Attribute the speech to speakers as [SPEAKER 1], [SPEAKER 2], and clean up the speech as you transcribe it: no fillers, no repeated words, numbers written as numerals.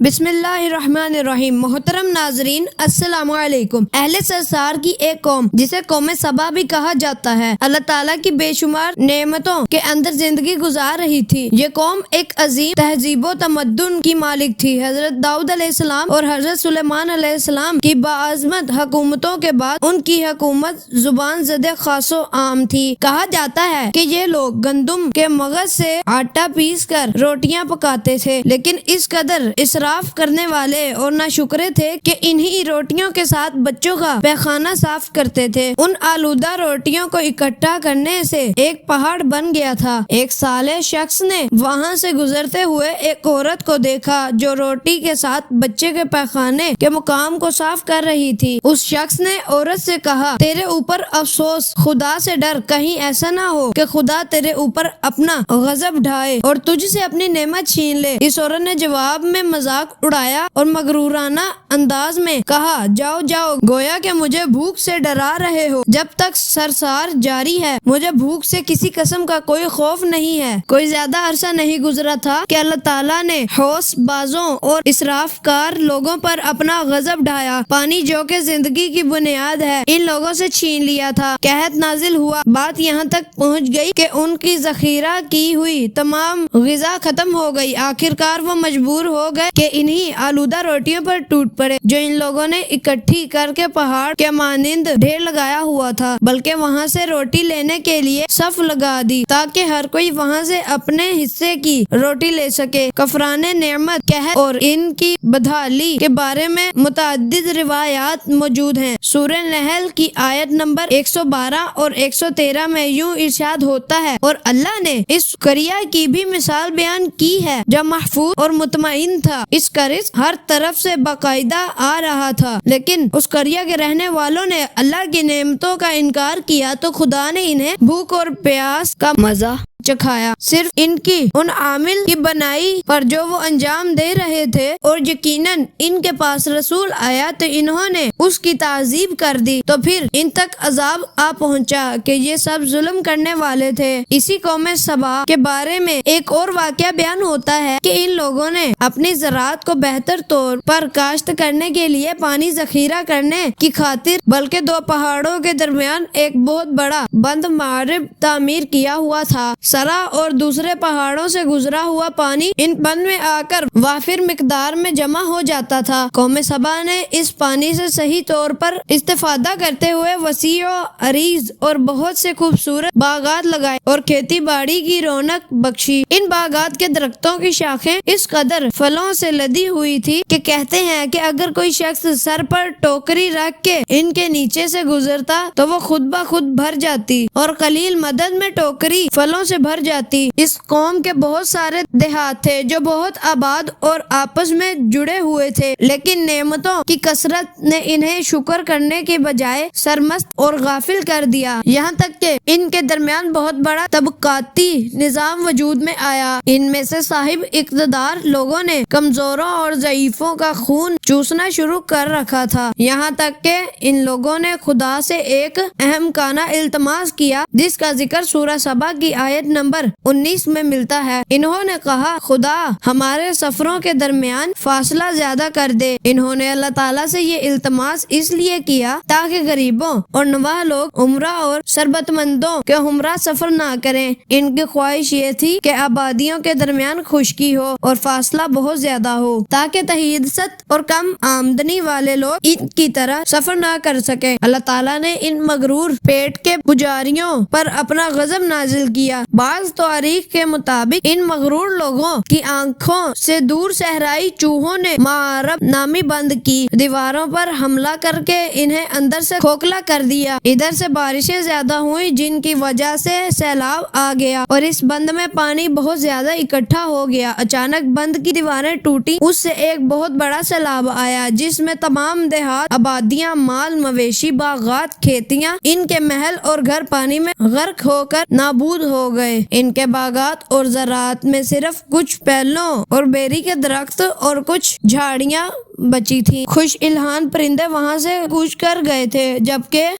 [SPEAKER 1] بسم اللہ الرحمن الرحیم۔ محترم ناظرین، السلام علیکم۔ اہل سرسار کی ایک قوم جسے قوم سبا بھی کہا جاتا ہے، اللہ تعالیٰ کی بے شمار نعمتوں کے اندر زندگی گزار رہی تھی۔ یہ قوم ایک عظیم تہذیب و تمدن کی مالک تھی۔ حضرت داؤد علیہ السلام اور حضرت سلیمان علیہ السلام کی باعظمت حکومتوں کے بعد ان کی حکومت زبان زد خاص و عام تھی۔ کہا جاتا ہے کہ یہ لوگ گندم کے مغز سے آٹا پیس کر روٹیاں پکاتے تھے، لیکن اس قدر اسراف کرنے والے اور ناشکرے تھے کہ انہی روٹیوں کے ساتھ بچوں کا پیخانہ صاف کرتے تھے۔ ان آلودہ روٹیوں کو اکٹھا کرنے سے ایک پہاڑ بن گیا تھا۔ ایک صالح شخص نے وہاں سے گزرتے ہوئے ایک عورت کو دیکھا جو روٹی کے ساتھ بچے کے پیخانے کے مقام کو صاف کر رہی تھی۔ اس شخص نے عورت سے کہا، تیرے اوپر افسوس، خدا سے ڈر، کہیں ایسا نہ ہو کہ خدا تیرے اوپر اپنا غضب ڈھائے اور تجھ سے اپنی نعمت چھین لے۔ اس عورت نے جواب میں مذاق اڑایا اور مغرورانہ انداز میں کہا، جاؤ جاؤ، گویا کہ مجھے بھوک سے ڈرا رہے ہو۔ جب تک سرسار جاری ہے مجھے بھوک سے کسی قسم کا کوئی خوف نہیں ہے۔ کوئی زیادہ عرصہ نہیں گزرا تھا کہ اللہ تعالیٰ نے ہوس بازوں اور اسراف کار لوگوں پر اپنا غضب ڈھایا۔ پانی جو کہ زندگی کی بنیاد ہے ان لوگوں سے چھین لیا تھا۔ قحط نازل ہوا، بات یہاں تک پہنچ گئی کہ ان کی ذخیرہ کی ہوئی تمام غذا ختم ہو گئی۔ آخرکار وہ مجبور ہو گئے کہ انہی آلودہ روٹیوں پر ٹوٹ پڑے جو ان لوگوں نے اکٹھی کر کے پہاڑ کے مانند ڈھیر لگایا ہوا تھا، بلکہ وہاں سے روٹی لینے کے لیے صف لگا دی تاکہ ہر کوئی وہاں سے اپنے حصے کی روٹی لے سکے۔ کفران نعمت، قحط اور ان کی بدحالی کے بارے میں متعدد روایات موجود ہیں۔ سورہ نحل کی آیت نمبر 112 اور 113 میں یوں ارشاد ہوتا ہے، اور اللہ نے اس قریہ کی بھی مثال بیان کی ہے جو محفوظ اور مطمئن تھا۔ اس کا رزق ہر طرف سے باقاعدہ آ رہا تھا، لیکن اس قریہ کے رہنے والوں نے اللہ کی نعمتوں کا انکار کیا تو خدا نے انہیں بھوک اور پیاس کا مزہ چکھایا، صرف ان کی ان عامل کی بنائی پر جو وہ انجام دے رہے تھے، اور یقیناً ان کے پاس رسول آیا تو انہوں نے اس کی تعظیم کر دی، تو پھر ان تک عذاب آ پہنچا کہ یہ سب ظلم کرنے والے تھے۔ اسی قوم سبا کے بارے میں ایک اور واقعہ بیان ہوتا ہے کہ ان لوگوں نے اپنی زراعت کو بہتر طور پر کاشت کرنے کے لیے پانی ذخیرہ کرنے کی خاطر بلکہ دو پہاڑوں کے درمیان ایک بہت بڑا بند معرب تعمیر کیا ہوا تھا۔ سرا اور دوسرے پہاڑوں سے گزرا ہوا پانی ان بند میں آ کر وافر مقدار میں جمع ہو جاتا تھا۔ قوم سبا نے اس پانی سے صحیح طور پر استفادہ کرتے ہوئے وسیع و عریض اور بہت سے خوبصورت باغات لگائے اور کھیتی باڑی کی رونق بخشی۔ ان باغات کے درختوں کی شاخیں اس قدر پھلوں سے لدی ہوئی تھی کہ کہتے ہیں کہ اگر کوئی شخص سر پر ٹوکری رکھ کے ان کے نیچے سے گزرتا تو وہ خود بخود بھر جاتی اور قلیل مدد میں ٹوکری پھلوں سے بھر جاتی۔ اس قوم کے بہت سارے دیہات تھے جو بہت آباد اور آپس میں جڑے ہوئے تھے، لیکن نعمتوں کی کثرت نے انہیں شکر کرنے کے بجائے سرمست اور غافل کر دیا، یہاں تک کہ ان کے درمیان بہت بڑا طبقاتی نظام وجود میں آیا۔ ان میں سے صاحب اقتدار لوگوں نے کمزوروں اور ضعیفوں کا خون چوسنا شروع کر رکھا تھا، یہاں تک کہ ان لوگوں نے خدا سے ایک احمقانہ التماس کیا جس کا ذکر سورہ سبا کی آیت نمبر 19 میں ملتا ہے۔ انہوں نے کہا، خدا ہمارے سفروں کے درمیان فاصلہ زیادہ کر دے۔ انہوں نے اللہ تعالیٰ سے یہ التماس اس لیے کیا تاکہ غریبوں اور نواح لوگ عمرہ اور ثروت مندوں کے ہمراہ سفر نہ کریں۔ ان کی خواہش یہ تھی کہ آبادیوں کے درمیان خشکی ہو اور فاصلہ بہت زیادہ ہو تاکہ تحیدست اور کم آمدنی والے لوگ ان کی طرح سفر نہ کر سکیں۔ اللہ تعالیٰ نے ان مغرور پیٹ کے پجاریوں پر اپنا غضب نازل کیا۔ بعض تاریخ کے مطابق ان مغرور لوگوں کی آنکھوں سے دور صحرائی چوہوں نے معرب نامی بند کی دیواروں پر حملہ کر کے انہیں اندر سے کھوکھلا کر دیا۔ ادھر سے بارشیں زیادہ ہوئیں جن کی وجہ سے سیلاب آ گیا اور اس بند میں پانی بہت زیادہ اکٹھا ہو گیا۔ اچانک بند کی دیواریں ٹوٹی، اس سے ایک بہت بڑا سیلاب آیا جس میں تمام دیہات، آبادیاں، مال مویشی، باغات، کھیتیاں، ان کے محل اور گھر پانی میں غرق ہو کر نابود ہو گئے۔ ان کے باغات اور زراعت میں صرف کچھ پیلوں اور بیری کے درخت اور کچھ جھاڑیاں بچی تھیں۔ خوش الحان پرندے وہاں سے کوچ کر گئے تھے، جبکہ